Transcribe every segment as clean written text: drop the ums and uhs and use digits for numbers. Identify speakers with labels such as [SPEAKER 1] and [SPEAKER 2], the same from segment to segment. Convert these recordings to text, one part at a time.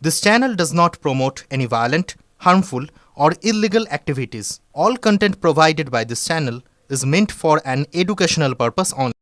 [SPEAKER 1] This channel does not promote any violent, harmful, or illegal activities. All content provided by this channel is meant for an educational purpose only.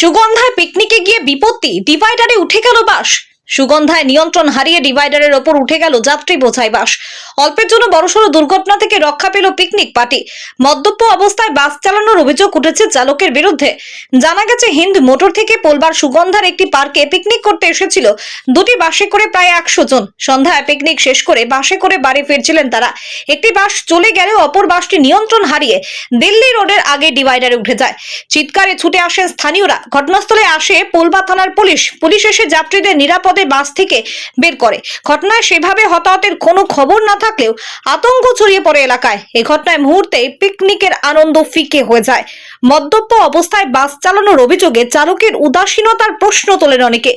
[SPEAKER 2] সুগন্ধায় পিকনিকে গিয়ে বিপত্তি, ডিভাইডারে উঠে গেল বাস। সুগন্ধায় নিয়ন্ত্রণ হারিয়ে ডিভাইডারের ওপর উঠে গেল যাত্রী বোঝাই বাস। অল্পের জন্য বড়সড় দুর্ঘটনা থেকে রক্ষা পেল পিকনিক পার্টি। মদ্যপ অবস্থায় বাস চালানোর অভিযোগ উঠেছে চালকের বিরুদ্ধে। জানা গেছে হিন্দ মোটর থেকে পোলবার সুগন্ধার একটি পার্কে পিকনিক করতে এসেছিল দুটি বাসে করে প্রায় 100 জন। সন্ধ্যায় পিকনিক শেষ করে বাসে করে বাড়ি ফিরছিলেন তারা। একটি বাস চলে গেলে অপর বাসটি নিয়ন্ত্রণ হারিয়ে দিল্লি রোডের আগে ডিভাইডারে উঠে যায়। চিৎকারে ছুটে আসেন স্থানীয়রা। ঘটনাস্থলে আসে পোলবা থানার পুলিশ এসে যাত্রীদের নিরাপদে বাস থেকে বের করে। ঘটনায় সেভাবে হতাহতের কোনো খবর না থাকলেও আতঙ্ক ছড়িয়ে পড়ে এলাকায়। এই ঘটনায় মুহূর্তে পিকনিকের আনন্দ ফিকে হয়ে যায়। মদ্যপ অবস্থায় বাস চালানোর অভিযোগে চালকের উদাসীনতার প্রশ্ন তোলেন অনেকে।